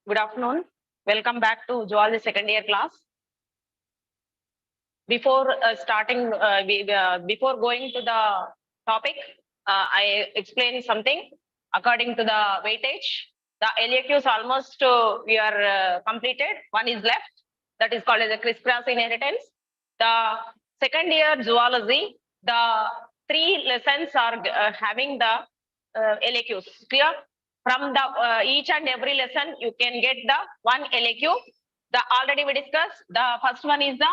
Good afternoon. Welcome back to Zoology second year class. Before before going to the topic, I explain something according to the weightage. The LAQs almost we are completed. One is left. That is called as a crisscross inheritance. The second year zoology, the 3 lessons are having the LAQs. Clear? From the each and every lesson, you can get the one LAQ. The already we discussed. The first one is the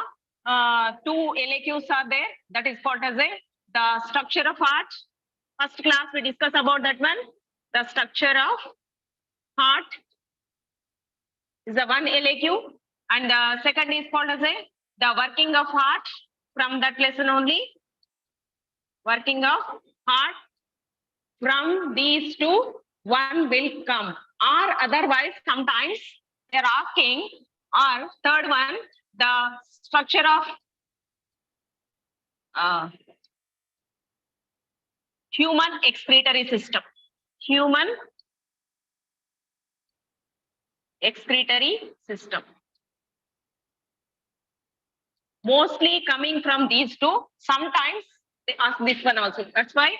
2 LAQs are there. That is called as the structure of heart. First class we discussed about that one. The structure of heart is the one LAQ, and the second is called as the working of heart. From that lesson only, working of heart. From these 2, one will come, or otherwise sometimes they are asking, or third one, the structure of human excretory system. Human excretory system. Mostly coming from these 2. Sometimes they ask this one also. That's why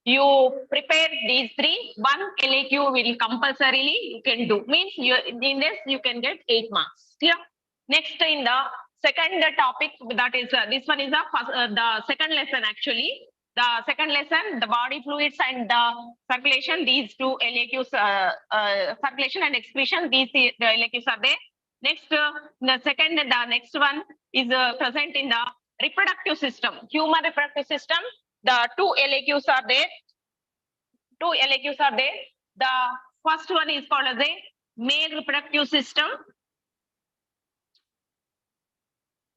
you prepare these 3. One LAQ will compulsorily you can do. Means you in this you can get 8 marks. Clear? Next in the second topic, that is this one is the second lesson actually. The second lesson, the body fluids and the circulation. These 2 LAQs, circulation and excretion. These the LAQs are there. Next, the next one is present in the reproductive system, human reproductive system. The 2 LAQs are there. 2 LAQs are there. The first one is called as a male reproductive system.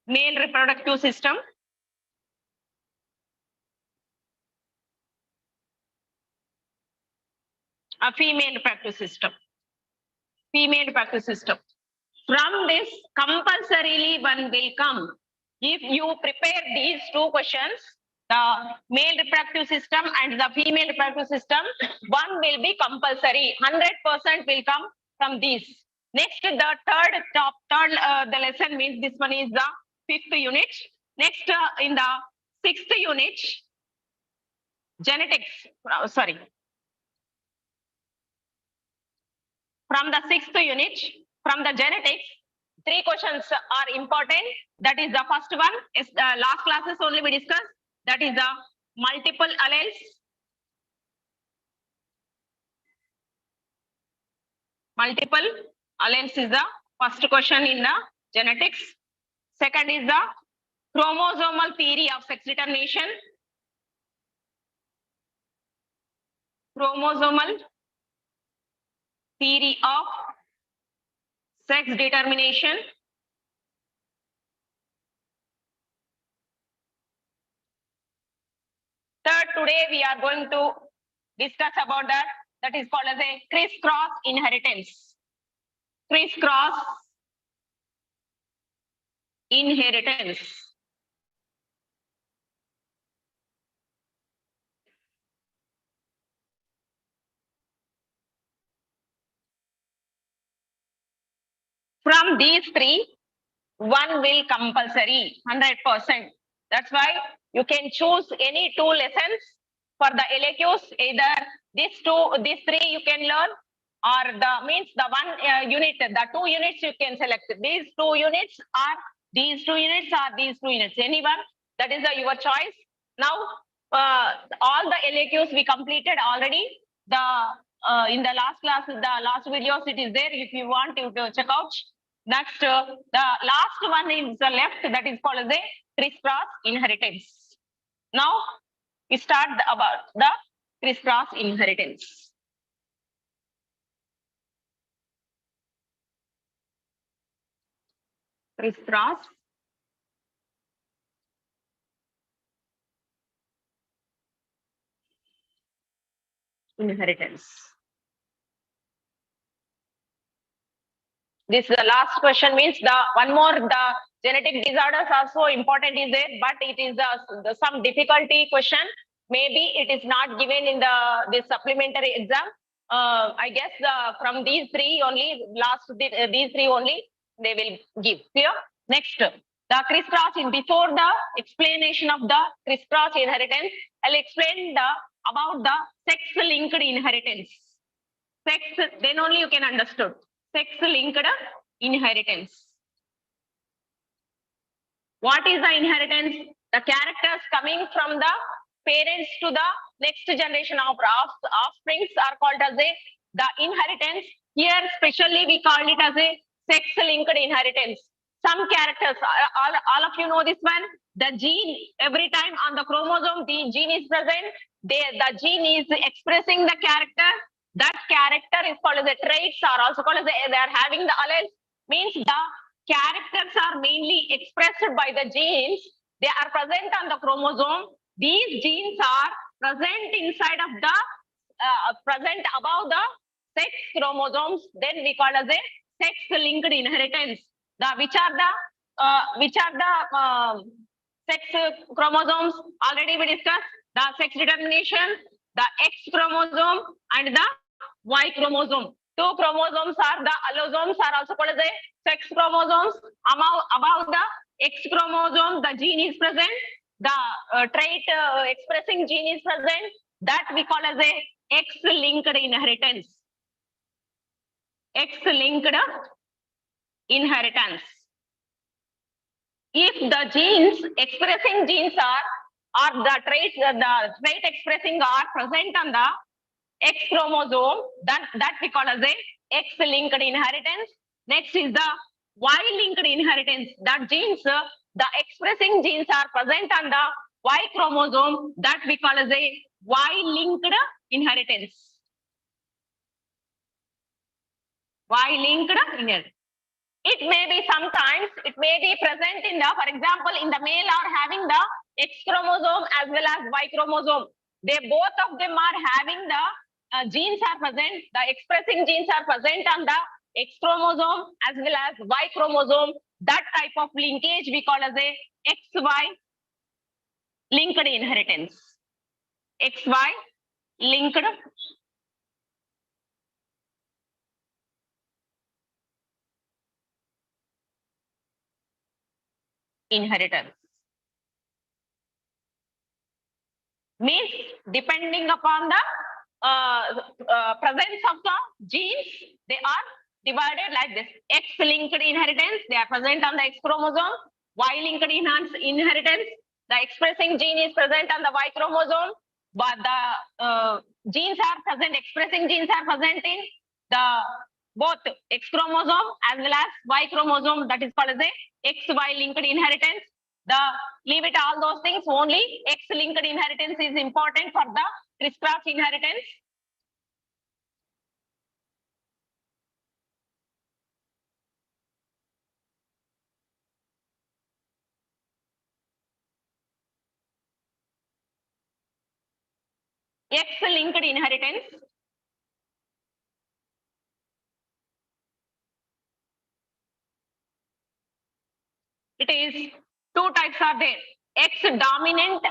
Male reproductive system. A female reproductive system. Female reproductive system. From this, compulsorily one will come. If you prepare these 2 questions, the male reproductive system and the female reproductive system, one will be compulsory. 100% will come from these. Next, the third the lesson means this one is the 5th unit. Next, in the 6th unit, genetics. Sorry. From the 6th unit, from the genetics, 3 questions are important. That is the first one. Is last classes only we discussed. That is the multiple alleles. Multiple alleles is the first question in the genetics. Second is the chromosomal theory of sex determination. Chromosomal theory of sex determination. Third, today we are going to discuss about that. That is called as a crisscross inheritance. Crisscross inheritance. From these 3, one will compulsory, 100%. That's why you can choose any 2 lessons for the LAQs. Either these 3 you can learn, or the means the one unit, the 2 units you can select. These 2 units are these 2 units or these 2 units. Anyone, that is your choice. Now, all the LAQs we completed already. The in the last class, the last videos it is there. If you want to check out. Next, the last one is the left. That is called as a crisscross inheritance. Now we start about the crisscross inheritance. Crisscross inheritance. This the last question means the one more, the genetic disorders also important is there, but it is some difficulty question. Maybe it is not given in this supplementary exam. I guess from these three only, these three only they will give. Clear? Next, the crisscross in before the explanation of the crisscross inheritance, I'll explain about the sex-linked inheritance. Sex, then only you can understood. Sex-linked inheritance. What is the inheritance? The characters coming from the parents to the next generation of offsprings are called as the inheritance. Here, specially, we call it as a sex-linked inheritance. Some characters, all of you know this one. The gene, every time on the chromosome, the gene is present. The gene is expressing the character. That character is called as the traits, are also called as they are having the alleles. Means the characters are mainly expressed by the genes. They are present on the chromosome. These genes are present inside of the present above the sex chromosomes. Then we call as a sex-linked inheritance. Which are the sex chromosomes? Already we discussed the sex determination, the X chromosome, and the Y chromosome. Two chromosomes are the allosomes, are also called as a sex chromosomes. Above the X chromosome, the gene is present. The trait expressing gene is present. That we call as a X-linked inheritance. X-linked inheritance. If the genes expressing genes are the traits, the trait expressing are present on the X chromosome, that we call as a X-linked inheritance. Next is the Y-linked inheritance. That genes, the expressing genes are present on the Y chromosome, that we call as a Y-linked inheritance. Y-linked inheritance. It may be sometimes, it may be present in the, for example, in the male are having the X chromosome as well as Y chromosome. They both of them are having the genes are present, the expressing genes are present on the X chromosome as well as Y chromosome. That type of linkage we call as a XY linked inheritance. XY linked inheritance. Means depending upon the presence of the genes, they are divided like this. X-linked inheritance, they are present on the X chromosome. Y-linked inheritance, the expressing gene is present on the Y chromosome, but the genes are present, expressing genes are present in the both X chromosome as well as Y chromosome. That is called as a XY linked inheritance. Leave it all those things, only X-linked inheritance is important for the crisscross inheritance. X-linked inheritance. It is two types are there. X-dominant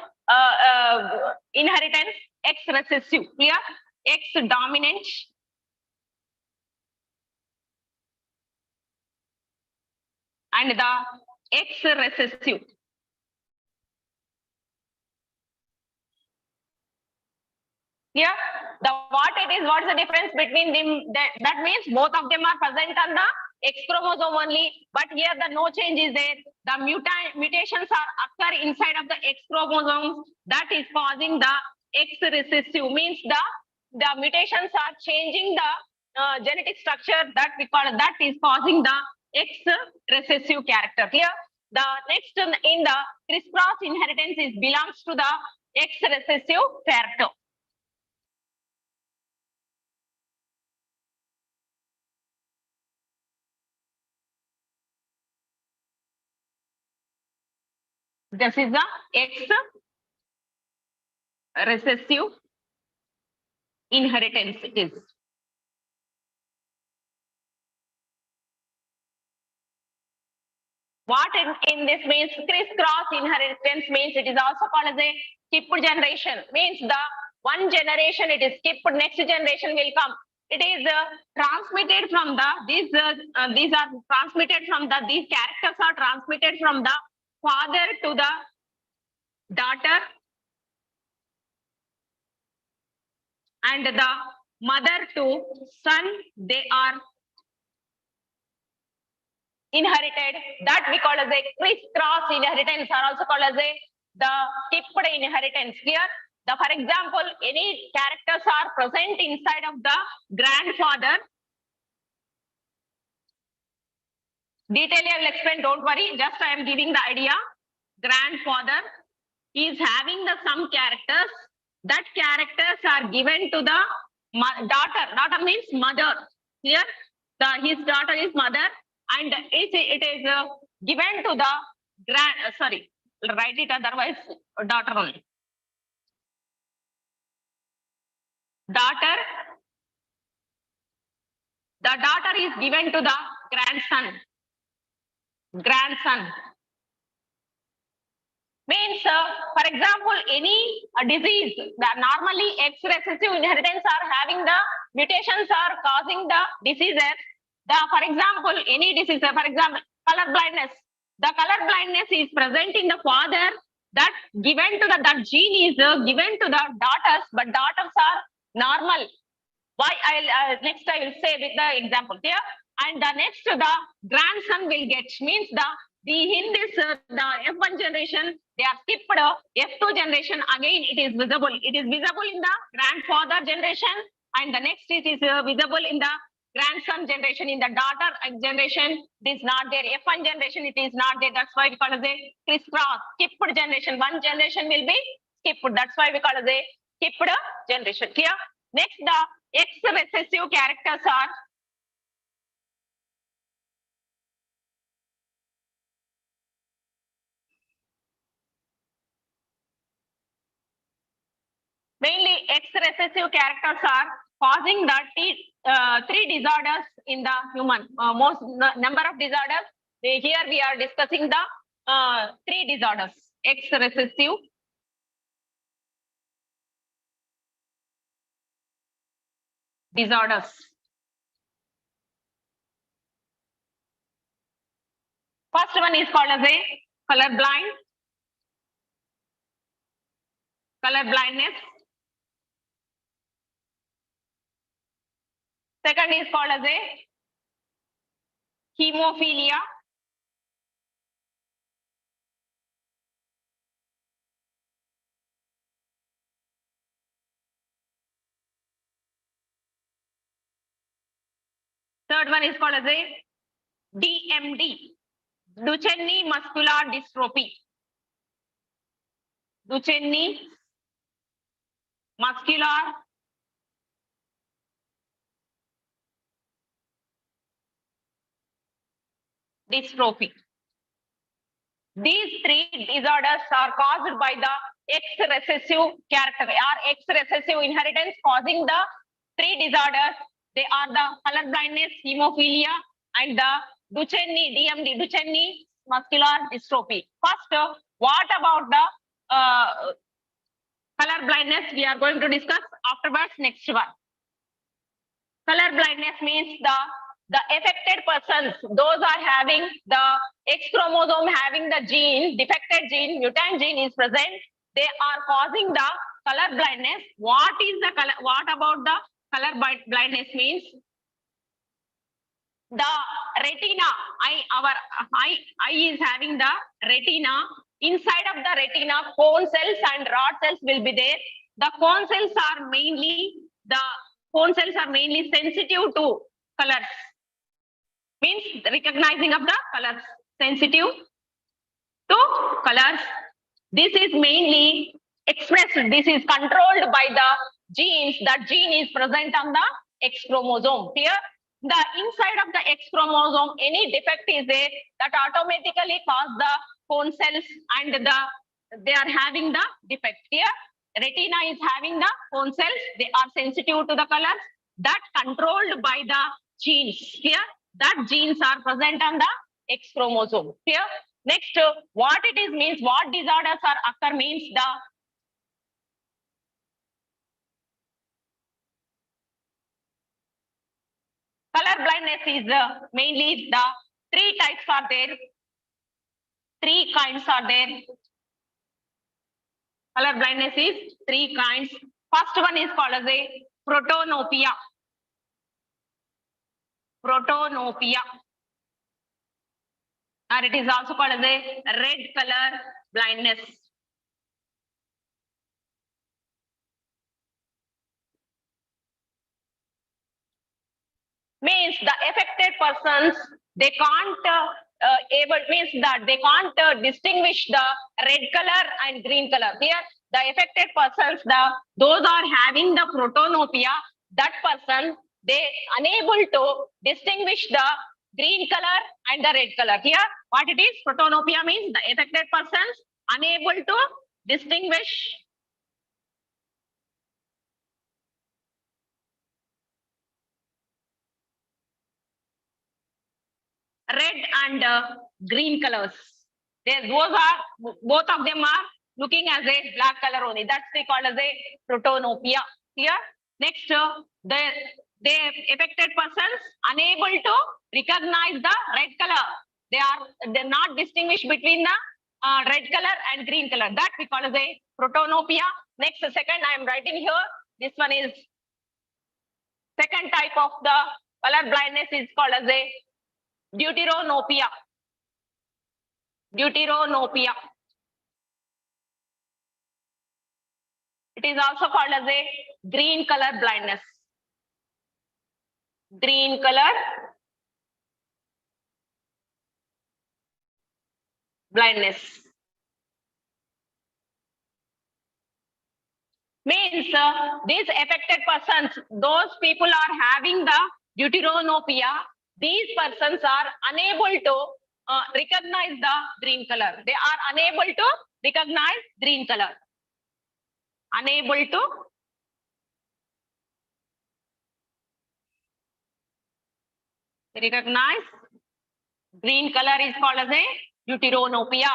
inheritance, X-recessive. Clear? X-dominant and the X-recessive. Yeah, what is the difference between them? That means both of them are present on the X chromosome only, but here the no change is there. The mutations are occur inside of the X chromosomes, that is causing the X recessive. Means the mutations are changing the genetic structure, that we call that is causing the X recessive character. Here, the next in the crisscross inheritance is belongs to the X recessive character. This is the X recessive inheritance. It is. What in this means crisscross inheritance means it is also called as a skipped generation. Means the one generation it is skipped, next generation will come. It is transmitted from the these are transmitted from the these characters are transmitted from the father to the daughter and the mother to son. They are inherited, that we call as a crisscross inheritance, are also called as a the skipped inheritance. Here, the for example, any characters are present inside of the grandfather. Detail I will explain, don't worry, just I am giving the idea. Grandfather is having the some characters, that characters are given to the daughter means mother. Here, his daughter is mother, and it is given to the sorry, write it otherwise, daughter only. Daughter, the daughter is given to the grandson. Means, for example, any disease, that normally X recessive inheritance are having the mutations are causing the diseases. For example, any disease, for example, color blindness. The color blindness is present in the father, that given to the that gene is given to the daughters, but daughters are normal. Why? Next I will say with the example here, and the next the grandson will get, means in this the F1 generation they are skipped. F2 generation again it is visible. It is visible in the grandfather generation, and the next it is visible in the grandson generation. In the daughter generation it is not there. F1 generation it is not there. That's why we call it a crisscross, skipped generation. One generation will be skipped. That's why we call it a skipped generation. Here, next the X recessive characters are mainly X recessive characters are causing the three disorders in the human. Most number of disorders. Here we are discussing the three disorders. X recessive disorders. First one is called as a color blindness. Second is called as a hemophilia. Third one is called as a DMD, Duchenne muscular dystrophy. Duchenne muscular dystrophy. These three disorders are caused by the X recessive character, or X recessive inheritance, causing the three disorders. They are the color blindness, hemophilia, and the Duchenne, DMD, Duchenne muscular dystrophy. First, what about the color blindness? We are going to discuss afterwards. Next one. Color blindness means the affected persons, those are having the X chromosome having the gene, defected gene, mutant gene is present. They are causing the color blindness. What is the color? What about the color blindness means? The retina, our eye is having the retina. Inside of the retina, cone cells and rod cells will be there. The cone cells are mainly sensitive to colors. Means recognizing of the colors, sensitive to colors. This is mainly expressed, this is controlled by the genes. That gene is present on the X chromosome. Here, the inside of the X chromosome, any defect is there, that automatically cause the cone cells and they are having the defect. Here, retina is having the cone cells, they are sensitive to the colors, that controlled by the genes. Here, that genes are present on the X chromosome. Here, next, what it is means, what disorders are occur means the color blindness is mainly the three types are there. Three kinds are there. Color blindness is three kinds. First one is called as a protonopia. Protonopia. Or it is also called as a red color blindness. Means the affected persons, they can't means that they can't distinguish the red color and green color. Here, the affected persons, those are having the protonopia, that person, they unable to distinguish the green color and the red color. Here, what it is, protonopia means the affected persons unable to distinguish red and green colors. Those are, both of them are looking as a black color only. That's they called as a protonopia. Here, next, the affected persons unable to recognize the red color. They're not distinguish between the red color and green color. That we call as a protonopia. Next, second, I am writing here. This one is second type of the color blindness is called as a deuteranopia. Deuteranopia. It is also called as a green color blindness. Green color blindness. Means these affected persons, those people are having the deuteranopia. These persons are unable to recognize the green color. They are unable to recognize green color. Unable to recognize green color is called as a deuteranopia.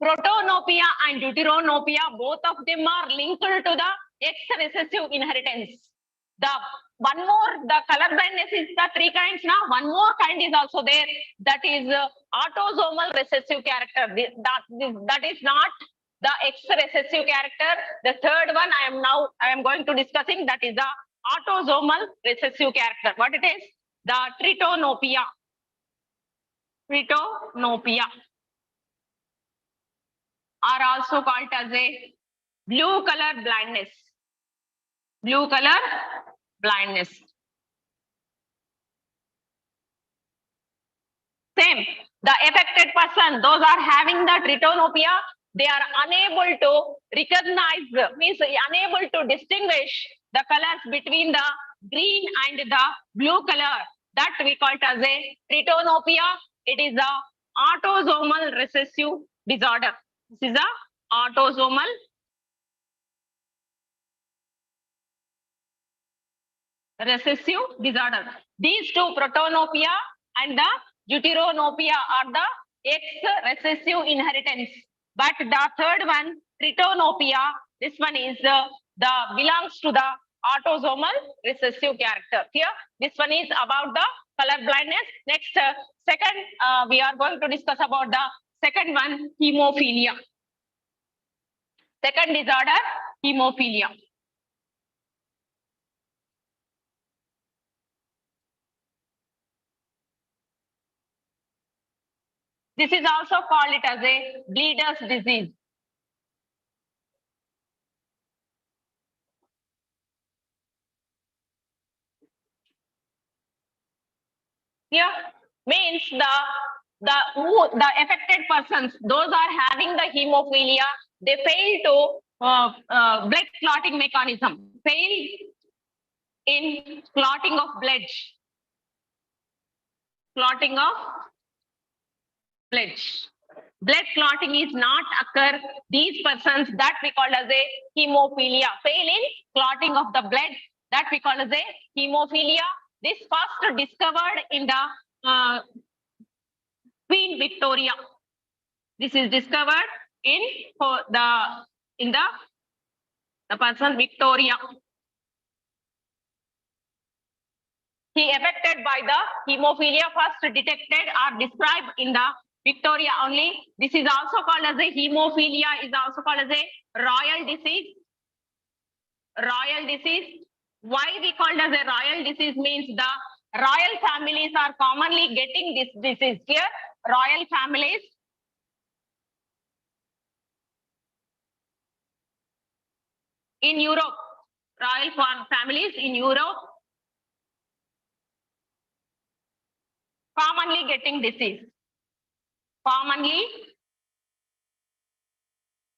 Protonopia and deuteranopia, both of them are linked to the X recessive inheritance. The one more, the color blindness is the three kinds now. One more kind is also there. That is autosomal recessive character. That is not the X recessive character. The third one I am going to discussing, that is the autosomal recessive character. What it is? The tritonopia. Tritonopia are also called as a blue color blindness. Blue color blindness. Same. The affected person, those are having the tritonopia, they are unable to recognize, means unable to distinguish the colors between the green and the blue color. That we call it as a tritonopia. It is a autosomal recessive disorder. This is a autosomal recessive disorder. These two, protonopia and the deuteranopia, are the X recessive inheritance. But the third one, tritonopia, this one is belongs to the autosomal recessive character. Here, this one is about the color blindness. Next, second, we are going to discuss about the second one, hemophilia. Second disorder, hemophilia. This is also called it as a bleeder's disease. Here means the affected persons, those are having the hemophilia, they fail to blood clotting mechanism, fail in clotting of blood. Clotting of blood. Blood clotting is not occur. These persons, that we call as a hemophilia, fail in clotting of the blood, that we call as a hemophilia. This first discovered in the Queen Victoria. This is discovered in the person Victoria. He affected by the hemophilia first detected or described in the Victoria only. This is also called as a hemophilia, is also called as a royal disease. Royal disease. Why we called as a royal disease means the royal families are commonly getting this disease. Here, royal families. In Europe, royal families in Europe commonly getting disease. Commonly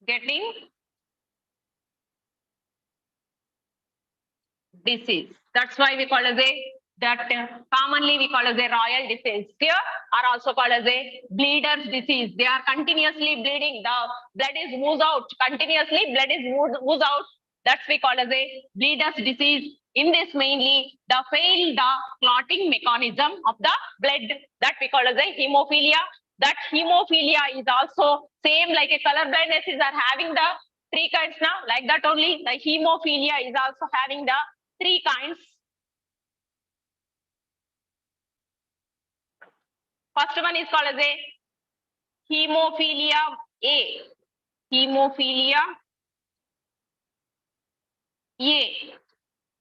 getting disease. That's why we call as commonly we call as a royal disease. Here are also called as a bleeder's disease. They are continuously bleeding. The blood is moves out continuously. Blood is moves out. That's we call as a bleeder's disease. In this mainly the failed the clotting mechanism of the blood that we call as a hemophilia. That hemophilia is also same like a color blindness is are having the three kinds now. Like that only the hemophilia is also having the three kinds. First one is called as a hemophilia A. Hemophilia A.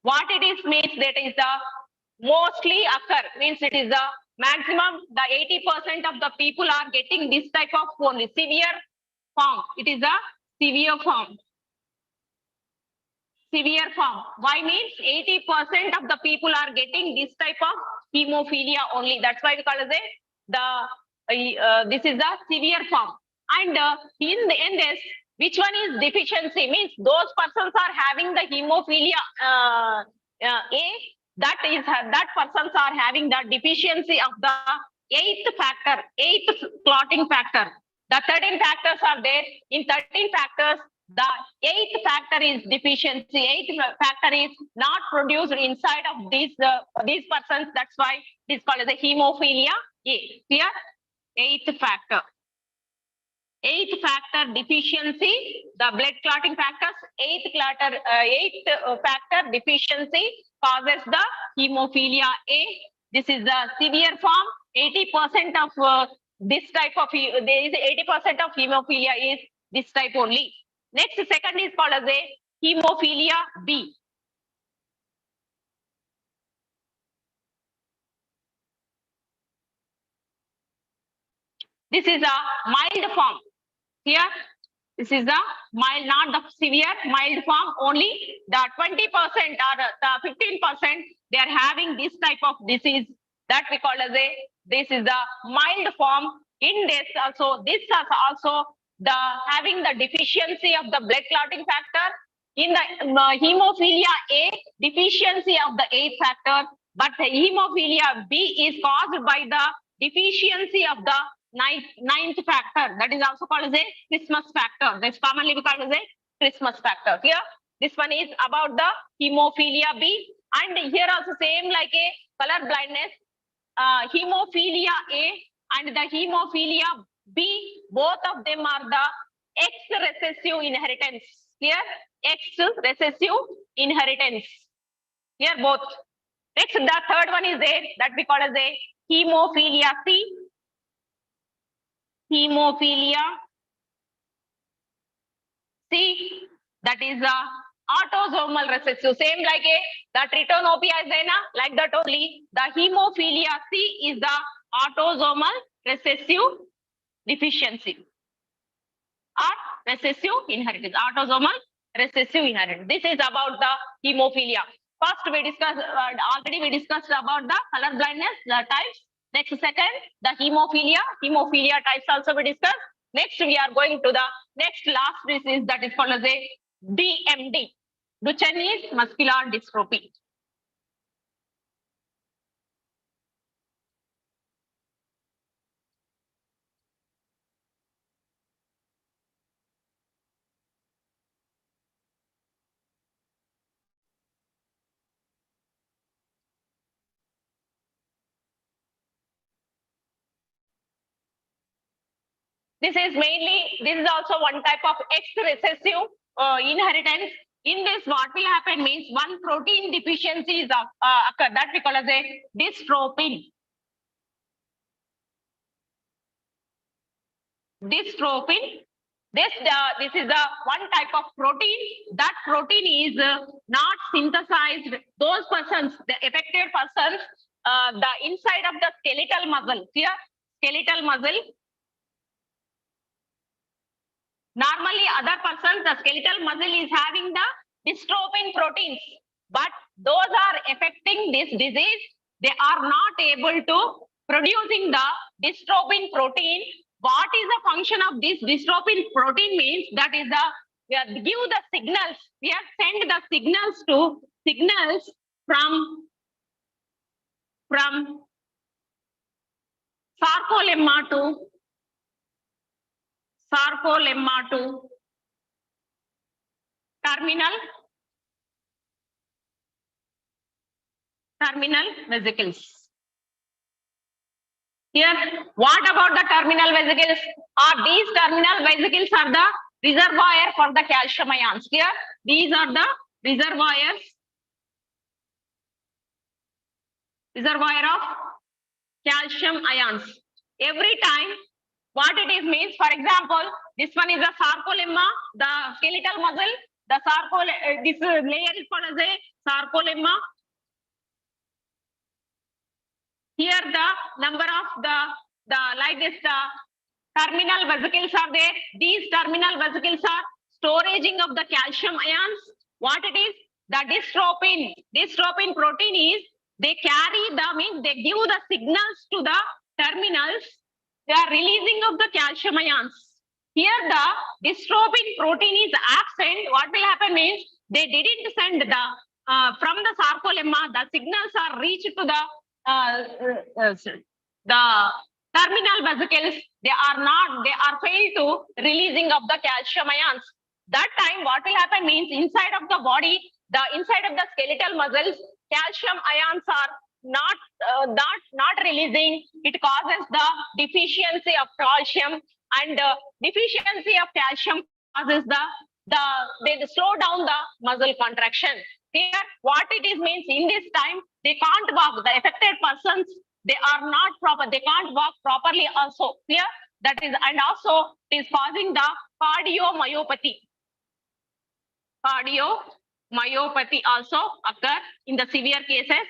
What it is means that is the mostly occur means it is the maximum the 80% of the people are getting this type of only severe form. It is a severe form. Severe form. Why means 80% of the people are getting this type of hemophilia only. That's why we call it this is the severe form. And in this, which one is deficiency? Means those persons are having the hemophilia A. That persons are having the deficiency of the eighth clotting factor. The 13 factors are there. In 13 factors, the eighth factor is deficiency. Eighth factor is not produced inside of these persons. That's why it is called as a hemophilia A. Here, eighth factor. Eighth factor deficiency, the blood clotting factors, eighth factor deficiency causes the hemophilia A. This is the severe form. 80% of this type of there is 80% of hemophilia is this type only. Next, second is called as a hemophilia B. This is a mild form. Here, this is the mild, not the severe, mild form. Only the 20% or the 15% they are having this type of disease that we call as a. This is the mild form. In this also, this is also the having the deficiency of the blood clotting factor. In the hemophilia A, deficiency of the eighth factor, but the hemophilia B is caused by the deficiency of the ninth factor. That is also called as a Christmas factor. That's commonly called as a Christmas factor. Here, this one is about the hemophilia B, and here also same like a color blindness. Hemophilia A and the hemophilia B, both of them are the X recessive inheritance. Here, X recessive inheritance. Here, both. Next, the third one is there that we call as a hemophilia C. Hemophilia C, that is a autosomal recessive. Same like a the tritonopia is there, like that only. The hemophilia C is the autosomal recessive deficiency or recessive inheritance. Autosomal recessive inheritance. This is about the hemophilia. First, we discussed already. We discussed about the color blindness, the types. Next, second, the hemophilia. Hemophilia types also we discussed. Next, we are going to the next last disease that is called as a DMD, Duchenne's muscular dystrophy. This is also one type of X recessive inheritance. In this, what will happen means one protein deficiency is occur, that we call as a dystrophin. Dystrophin. This is the one type of protein. That protein is not synthesized. Those persons, the affected persons, the inside of the skeletal muscle. Here, skeletal muscle. Normally, other persons, the skeletal muscle is having the dystrophin proteins, but those are affecting this disease. They are not able to producing the dystrophin protein. What is the function of this dystrophin protein means that is the we are give the signals. We are send the signals from sarcolemma to terminal vesicles. Here, what about the terminal vesicles? These terminal vesicles are the reservoir for the calcium ions. Here, these are the reservoir of calcium ions. Every time, what it is means, for example, this one is a sarcolemma, the skeletal muscle. This layer is called as a sarcolemma. Here the number of the like this the terminal vesicles are there. These terminal vesicles are storaging of the calcium ions. What it is? The dystrophin protein is they carry they give the signals to the terminals. They are releasing of the calcium ions. Here the dystrophin protein is absent. What will happen means they didn't send the from the sarcolemma. The signals are reached to the terminal vesicles. They are failed to releasing of the calcium ions. That time what will happen means inside of the body, the inside of the skeletal muscles, calcium ions are not releasing. It causes the deficiency of calcium, and deficiency of calcium causes they slow down the muscle contraction. Here, what it is means in this time they can't walk. The affected persons, they are not proper. They can't walk properly. Also, here that is, and also it is causing the cardiomyopathy. Cardiomyopathy also occur in the severe cases.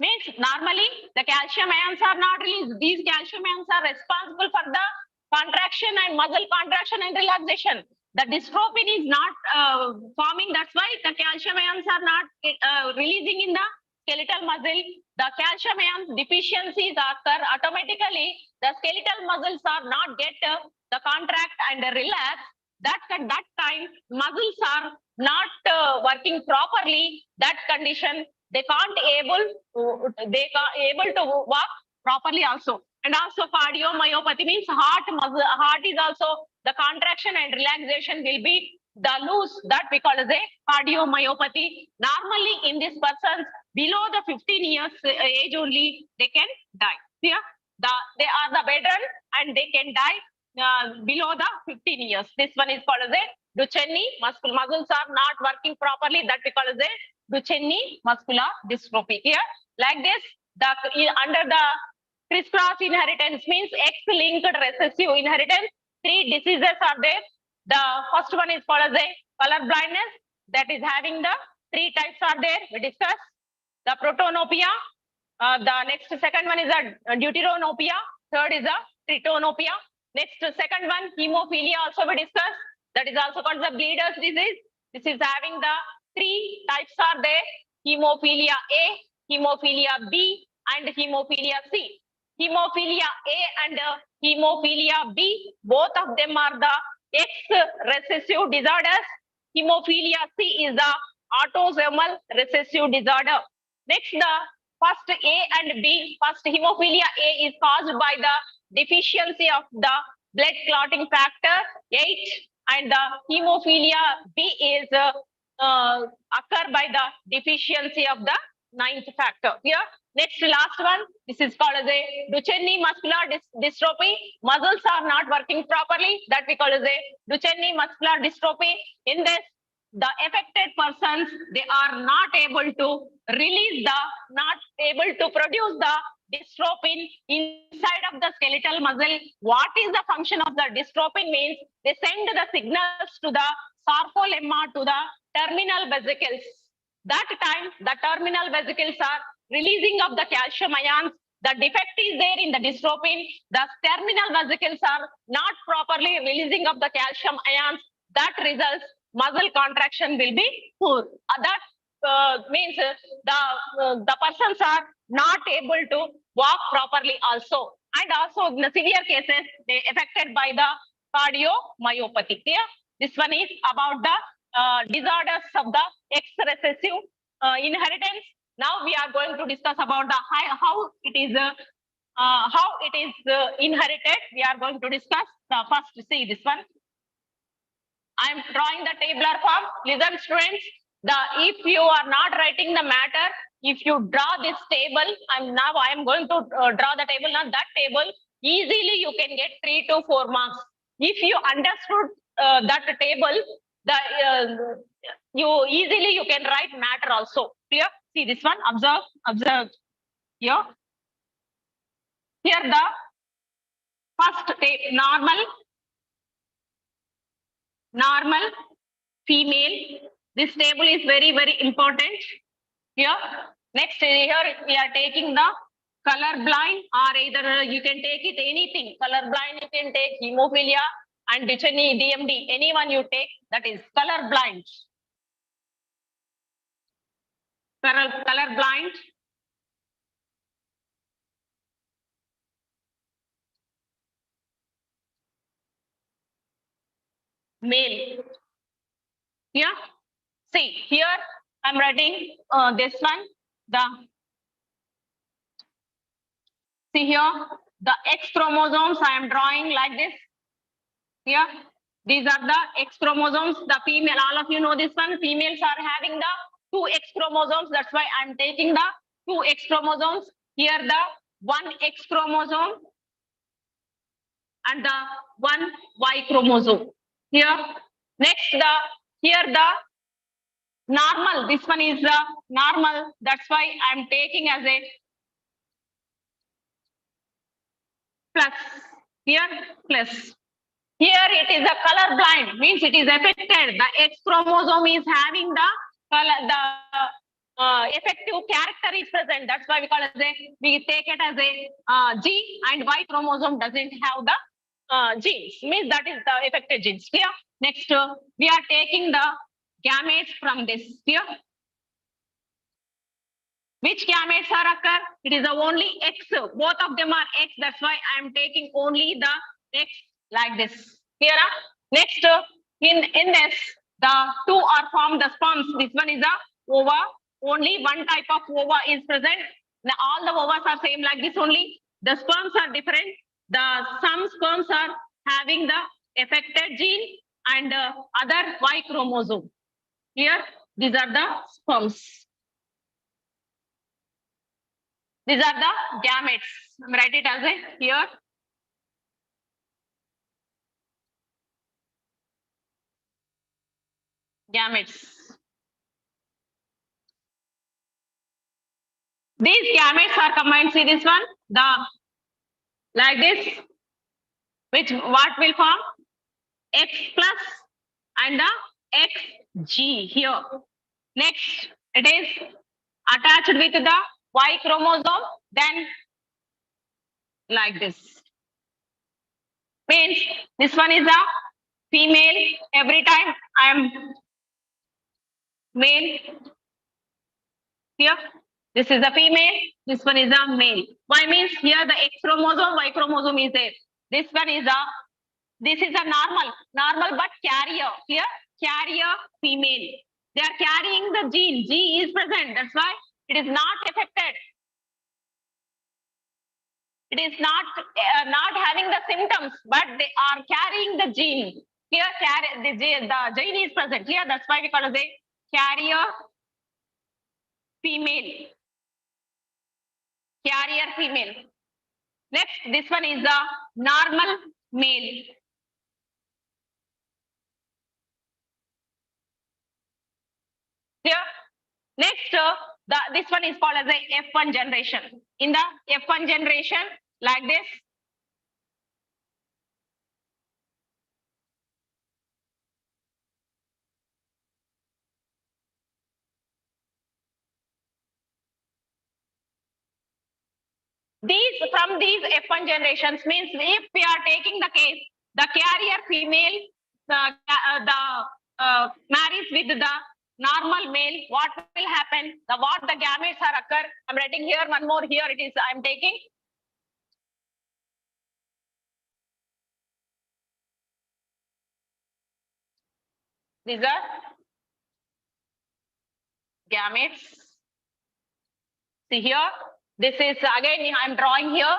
Means normally the calcium ions are not released. These calcium ions are responsible for the contraction and muscle contraction and relaxation. The dystrophin is not forming. That's why the calcium ions are not releasing in the skeletal muscle. The calcium ions deficiencies occur automatically. The skeletal muscles are not get the contract and relax. That time muscles are not working properly. That condition they can't able to walk properly also. And also cardiomyopathy means heart is also the contraction and relaxation will be the loose, that we call as a cardiomyopathy. Normally in these persons below the 15 years age only they can die. Yeah, they are the veteran and they can die below the 15 years. This one is called as a Duchenne muscles are not working properly, that we call as a Duchenne muscular dystrophy. Here, like this, under the crisscross inheritance means X-linked recessive inheritance. 3 diseases are there. The first one is called as a color blindness. That is having the 3 types are there. We discussed the protonopia. The second one is a deuteranopia. Third is a tritonopia. Next, second one, hemophilia also we discussed. That is also called the bleeder's disease. This is having the 3 types are there. Hemophilia A, hemophilia B, and hemophilia C. Hemophilia A and hemophilia B, both of them are the X recessive disorders. Hemophilia C is the autosomal recessive disorder. Next, the first A and B, first hemophilia A is caused by the deficiency of the blood clotting factor 8, and the hemophilia B is occur by the deficiency of the ninth factor. Here, next last one. This is called as a Duchenne muscular dystrophy. Muscles are not working properly. That we call as a Duchenne muscular dystrophy. In this, the affected persons, they are not able to not able to produce the dystrophin inside of the skeletal muscle. What is the function of the dystrophin means they send the signals to the sarcolemma, to the terminal vesicles. That time the terminal vesicles are releasing of the calcium ions. The defect is there in the dystrophin. The terminal vesicles are not properly releasing of the calcium ions. That results muscle contraction will be poor. That means the persons are not able to walk properly also. And also in the severe cases, they affected by the cardiomyopathy. Here, this one is about the disorders of the X recessive inheritance. Now we are going to discuss about the how it is inherited. We are going to discuss the first. See this one. I am drawing the tabular form. Listen, students. If you are not writing the matter, if you draw this table, I am going to draw the table. Now that table easily you can get 3 to 4 marks. If you understood that table, you can write matter also. Clear? See this one. Observe here. Here the first normal, female. This table is very, very important. Here, next here we are taking the color blind, or either you can take it anything. Color blind, you can take hemophilia and Duchenne, DMD. Anyone you take, that is color blind. Color blind. Male. Yeah. See here, I'm writing this one. See here, the X chromosomes I am drawing like this. Here, these are the X chromosomes. The female, all of you know this one. Females are having the 2 X chromosomes. That's why I'm taking the 2 X chromosomes. Here, the 1 X chromosome and the 1 Y chromosome. Here, next here the normal. This one is the normal. That's why I'm taking as a plus. Here, plus. Here it is a color blind, means it is affected. The X chromosome is having the color, the effective character is present. That's why we take it as a G, and Y chromosome doesn't have the genes. Means that is the affected genes. Here, next we are taking the gametes from this. Here, which gametes are occur? It is only X. Both of them are X. That's why I am taking only the X like this. Here, next in this, the 2 are formed the sperms. This one is a ova. Only one type of ova is present. Now, all the ovas are same like this only. The sperms are different. Some sperms are having the affected gene and other Y chromosome. Here, these are the sperms. These are the gametes. Write it as a here. Gametes. These gametes are combined. See this one, like this, what will form X plus and the XG here. Next, it is attached with the Y chromosome, then like this. Means this one is a female. Every time I am male. Here, this is a female. This one is a male. Why means here the X chromosome, Y chromosome is there. This one is a normal but carrier. Here, carrier female. They are carrying the gene. G is present. That's why it is not affected. It is not having the symptoms, but they are carrying the gene. Here, the gene is present. Here, that's why we call it a carrier female. carrier female. Next, this one is the normal male. Here, next, this one is called as a F1 generation. In the F1 generation, like this, from these F1 generations means if we are taking the case, the carrier female, marries with the normal male, what will happen? What the gametes are occur? I'm writing here one more. Here it is. I'm taking. These are gametes. See here. This is again. I'm drawing here.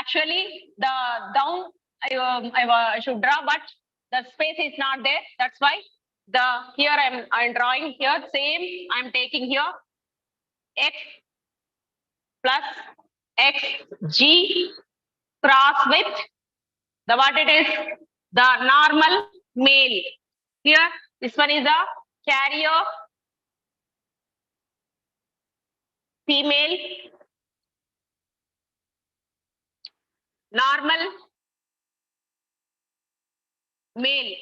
Actually the down. I should draw, but the space is not there. That's why here I'm drawing here. Same. I'm taking here X plus XG cross with what it is, the normal male. Here, this one is a carrier female, normal male.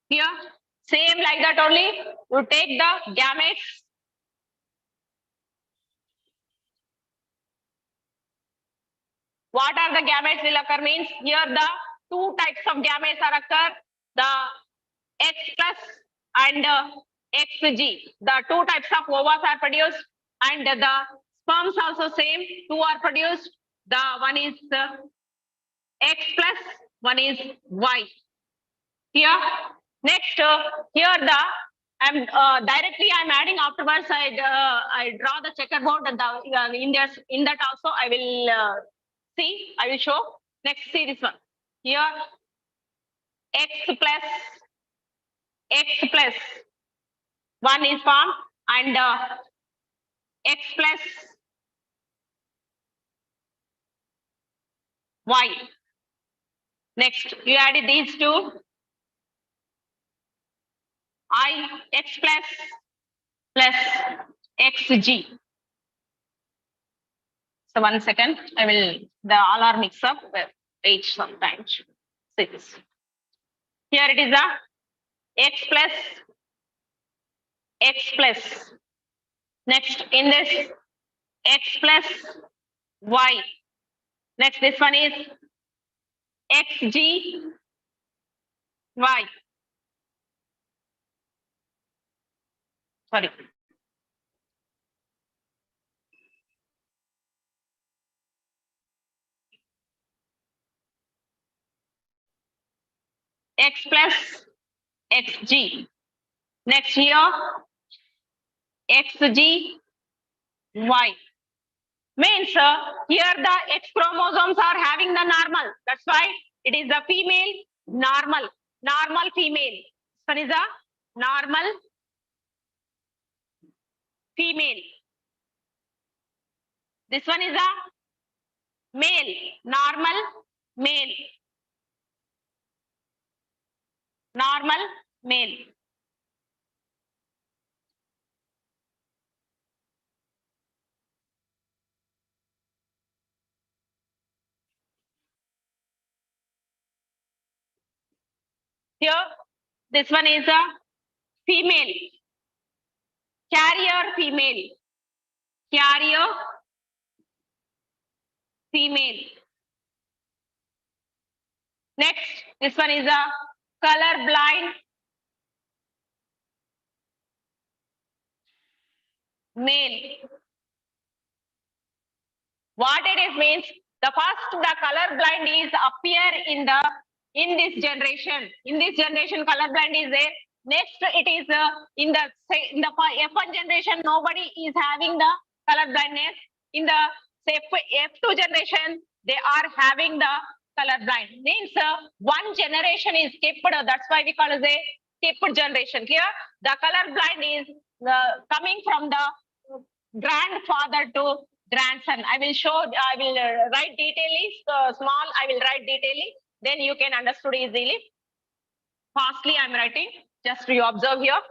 Here, same like that only. You take the gametes. What are the gametes will occur means here the two types of gametes are occur, the X plus and XG. The two types of ovas are produced and the sperms also same. Two are produced. The one is X plus, one is Y. Here, next here the directly I'm adding afterwards. I draw the checkerboard and in that also I will see. I will show. Next, see this one. Here, X plus one is formed and X plus Y. Next, you added these two. X plus XG. So 1 second, all are mixed up, wait sometimes. See this. Here it is a X plus. Next, in this, X plus Y. Next, this one is XG Y. Sorry. X plus XG. Next here, XG Y. Means here the X chromosomes are having the normal. That's why it is the female normal female. This one is a normal female. This one is a male, normal male. Normal male. Here, this one is a female, carrier female, carrier female. Next, this one is a color blind male. What it is means the color blind is appear in this generation. In this generation, color blind is there. Next, it is in the F1 generation, nobody is having the color blindness. In the F2 generation, they are having the color blind. Means one generation is skipped. That's why we call it a skipped generation. Here, the color blind is coming from the grandfather to grandson. I will show, I will write detailing, small, I will write detailing, then you can understood easily. Fastly I am writing, just you observe here.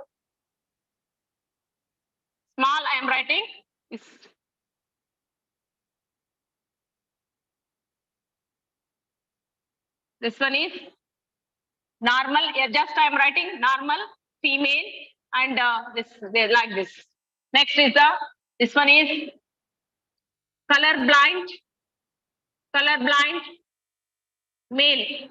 Small I am writing. This one is normal, just I am writing normal, female, and this, like this. Next is this one is color blind, male.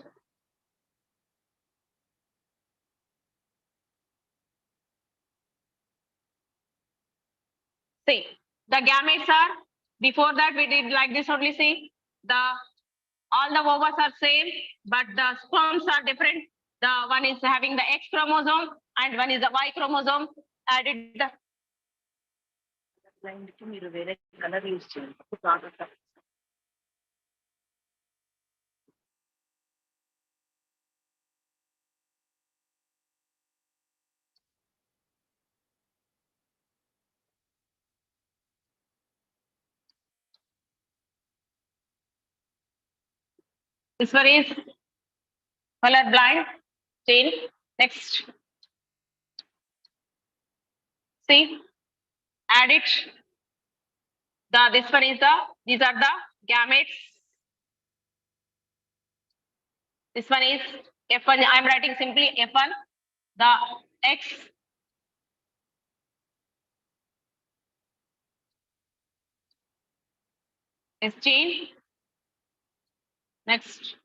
See, the gametes are, before that we did like this only, see, all the ovaries are same, but the sperms are different. The one is having the X chromosome and one is the Y chromosome. Added the color use. This one is color blind chain. Next, see, add it. This one is these are the gametes. This one is F1. I am writing simply F1. The X is chain. Next,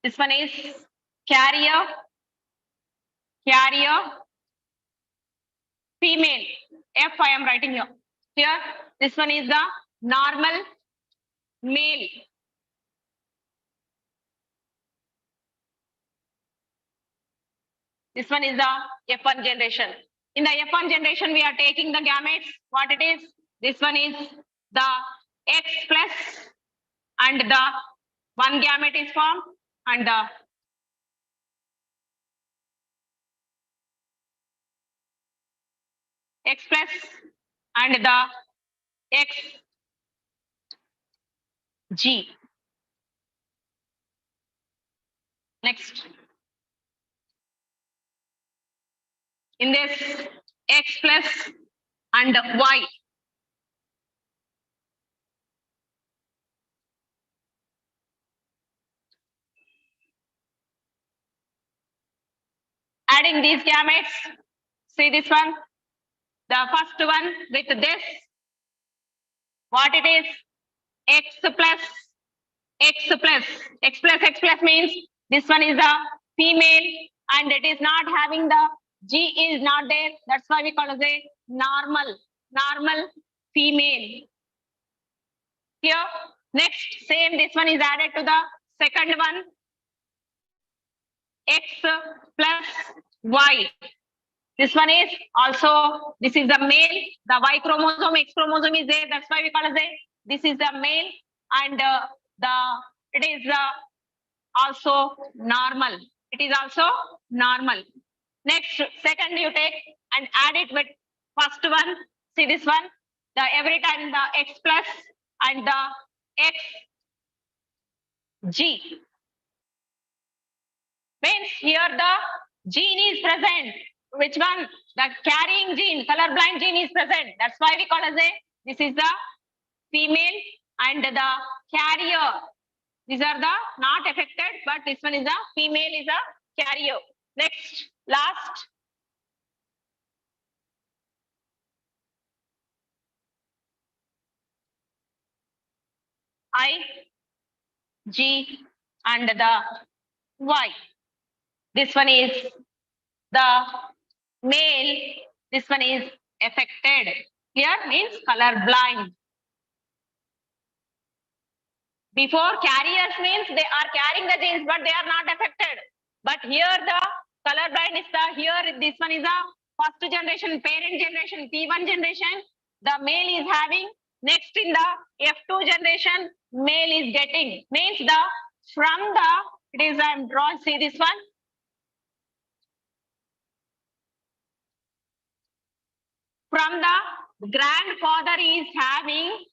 this one is carrier, female. F I am writing here. Here, this one is the normal, male. This one is the F1 generation. In the F1 generation, we are taking the gametes. What it is? This one is the X plus, and the one gamete is formed, and the X plus and the X G. Next, in this X plus and Y, adding these gametes, see this one, the first one with this, what it is? X plus, X plus means this one is a female and it is not having the G is not there. That's why we call it a normal female. Here, next, same, this one is added to the second one, X plus Y. This one is also, this is the male, the Y chromosome, X chromosome is there. That's why we call it this is the male, and it is also normal. It is also normal. Next, second you take and add it with first one. See this one, the every time the X plus and the X G. Means here the gene is present. Which one? The carrying gene, colorblind gene is present. That's why we call as this is the female and the carrier. These are the not affected, but this one is the female is a carrier. Next, last. I, G, and the Y. This one is the male. This one is affected. Here means color blind. Before, carriers means they are carrying the genes, but they are not affected. But here the color blind is the, here this one is a first generation, parent generation, P1 generation. The male is having. Next in the F2 generation, male is getting. Means the, from the, it is I'm drawing, see this one. from the grandfather is having,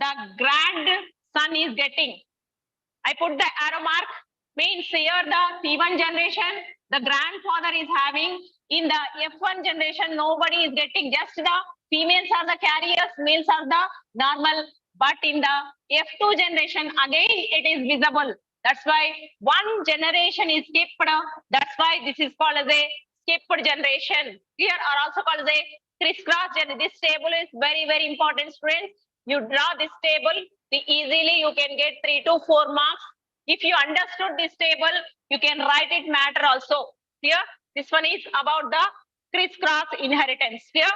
the grandson is getting. I put the arrow mark, means here the C1 generation, the grandfather is having. In the F1 generation, nobody is getting, just the females are the carriers, males are the normal. But in the F2 generation, again it is visible. That's why one generation is skipped. That's why this is called as a skipped generation. Here are also called as a crisscross generation. This table is very, very important, students. You draw this table, easily you can get 3 to 4 marks. If you understood this table, you can write it matter also. Here, this one is about the crisscross inheritance. Here,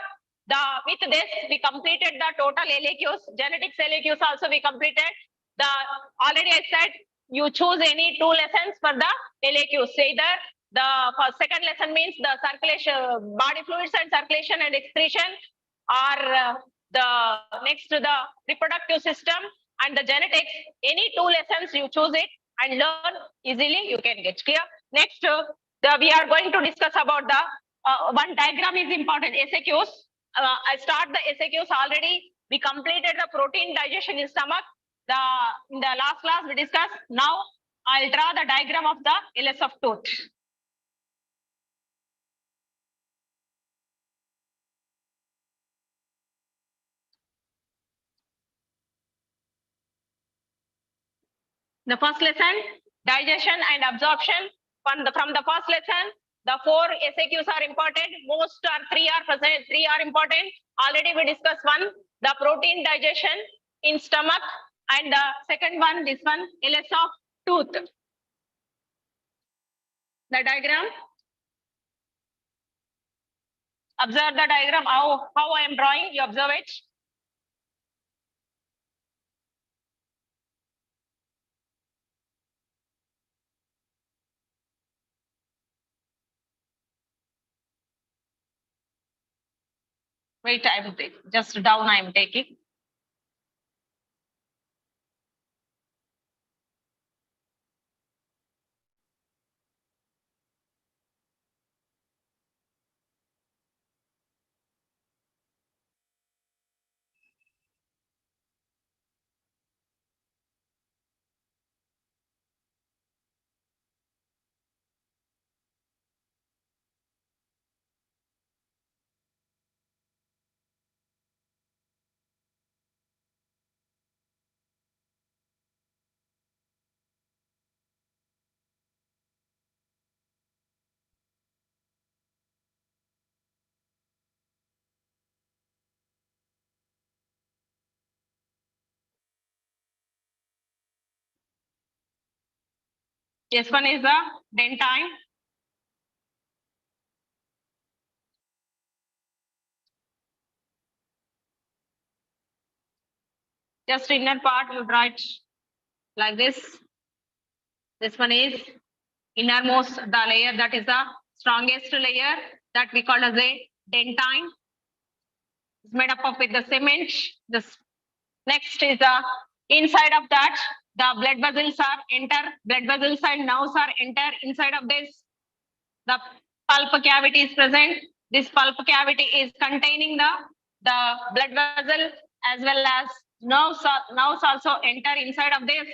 with this we completed the total LAQs, genetics LAQs also we completed. The already I said you choose any 2 lessons for the LAQs. Either the first second lesson means the circulation, body fluids and circulation and excretion, or the next to the reproductive system and the genetics. Any 2 lessons you choose it and learn easily, you can get clear. Next, we are going to discuss about the one diagram is important. SAQs. I start the SAQs already. We completed the protein digestion in stomach. In the last class we discussed. Now I'll draw the diagram of the LS of tooth. The first lesson, digestion and absorption. From the first lesson, the 4 SAQs are important. Most are 3 are present. 3 are important. Already we discussed one, the protein digestion in stomach, and the second one, this one, LS of tooth. The diagram. Observe the diagram. How I am drawing. You observe it. Wait, I will take just down. I am taking. This one is the dentine. Just inner part, you draw it like this. This one is innermost, the layer that is the strongest layer that we call as a dentine. It's made up of with the cement. This next is the inside of that. The blood vessels are enter. Blood vessels and nerves are enter inside of this. The pulp cavity is present. This pulp cavity is containing the blood vessel as well as nerves. Nerves also enter inside of this.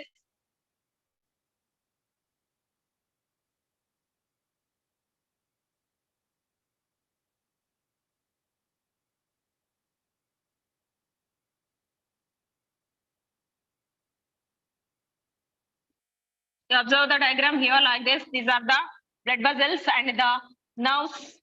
You observe the diagram here like this. These are the blood vessels and the nerves.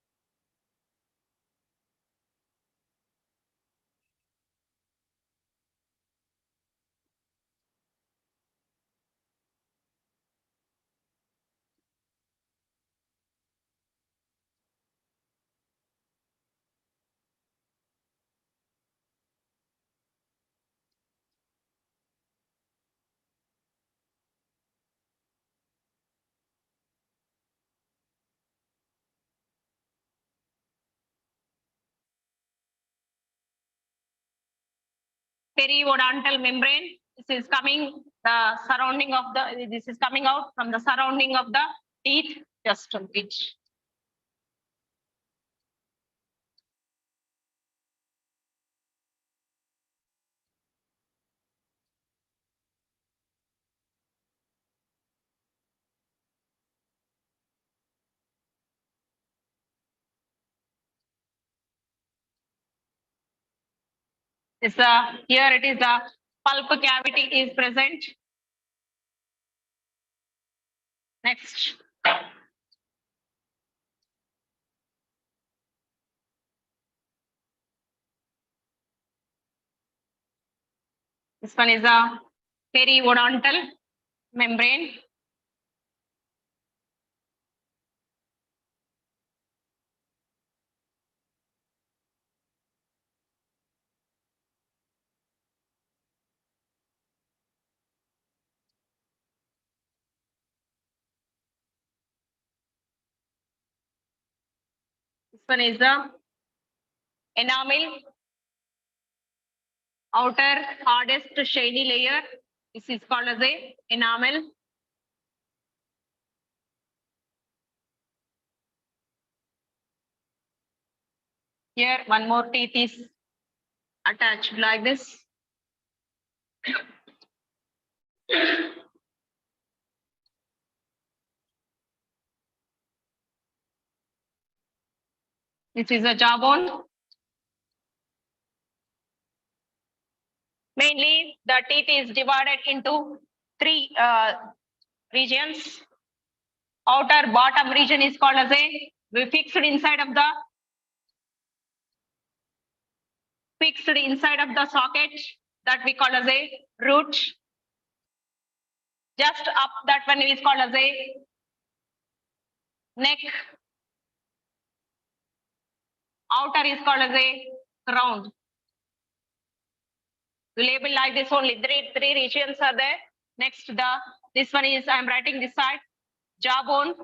Periodontal membrane. This is coming the surrounding of the. This is coming out from the surrounding of the teeth. Just a bit. Is here it is the pulp cavity is present. Next. This one is a periodontal membrane. This one is the enamel, outer hardest shiny layer. This is called as a enamel. Here one more teeth is attached like this. This is a jawbone. Mainly, the teeth is divided into three regions. Outer bottom region is called as a we fixed inside of the socket that we call as a root. Just up that one is called as a neck. Outer is called as a crown. We label like this only. Three regions are there. Next, this one is I'm writing this side jawbone.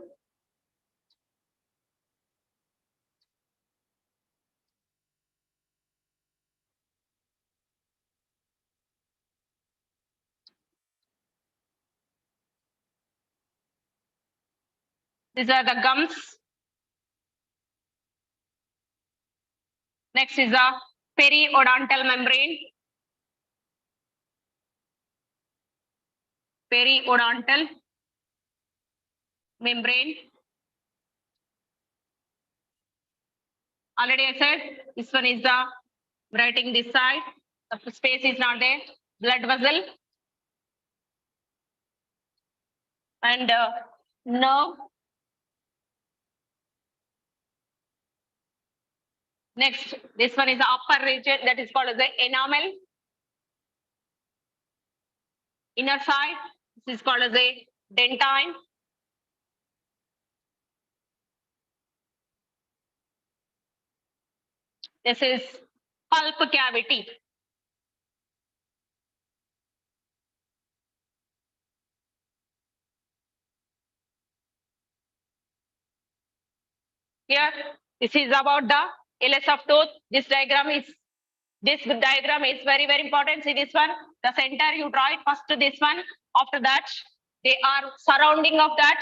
These are the gums. Next is the periodontal membrane. Periodontal membrane. Already I said this one is the writing this side. The space is not there. Blood vessel and nerve. Next, this one is the upper region that is called as the enamel. Inner side, this is called as a dentine. This is pulp cavity. Here, this is about the LS of tooth. This diagram is very, very important. See this one, the center you draw it first this one. After that, they are surrounding of that.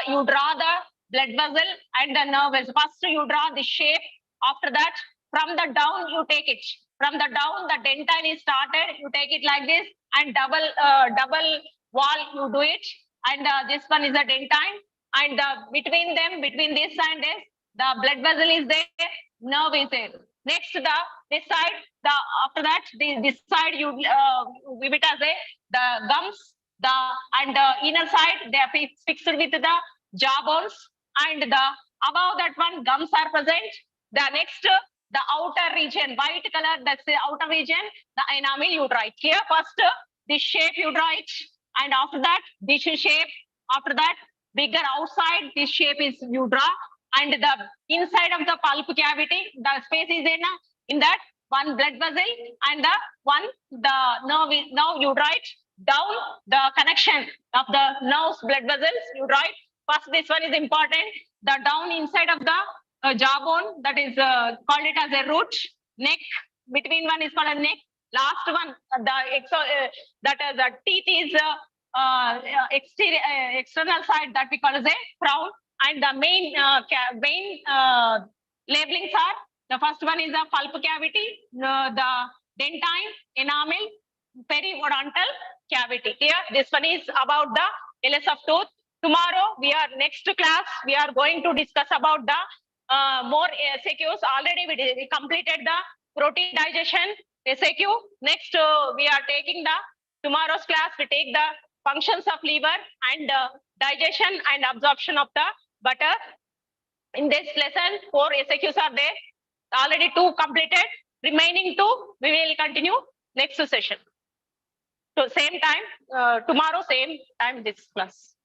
You draw the blood vessel and the nerve vessel. First you draw the shape. After that, from the down you take it. From the down, the dentine is started. You take it like this and double wall you do it. And this one is the dentine. And between them, between this and this, the blood vessel is there, nerve is there. Next, this side, after that, this side you give it as the gums, and the inner side they are fixed with the jawbones, and the above that one gums are present. The next, the outer region, white color, that's the outer region, the enamel you draw it. Here first, this shape you draw it, and after that, this shape. After that, bigger outside, this shape is you draw, and the inside of the pulp cavity, the space is in that one blood vessel, and the nerve is, now you write down the connection of the nerves blood vessels, you write first. This one is important, the down inside of the jawbone, that is called it as a root. Neck, between one is called a neck. Last one, the teeth is external side that we call as a crown, and the main labelings are, the first one is the pulp cavity, the dentine, enamel, periodontal cavity. Here, this one is about the LS of tooth. Tomorrow, next class, we are going to discuss about the more SAQs. Already we completed the protein digestion SAQ. Next, we are taking tomorrow's class. We take the functions of liver and digestion and absorption of the butter. In this lesson, 4 SAQs are there. Already 2 completed. Remaining 2, we will continue next session. So same time, tomorrow, same time this class.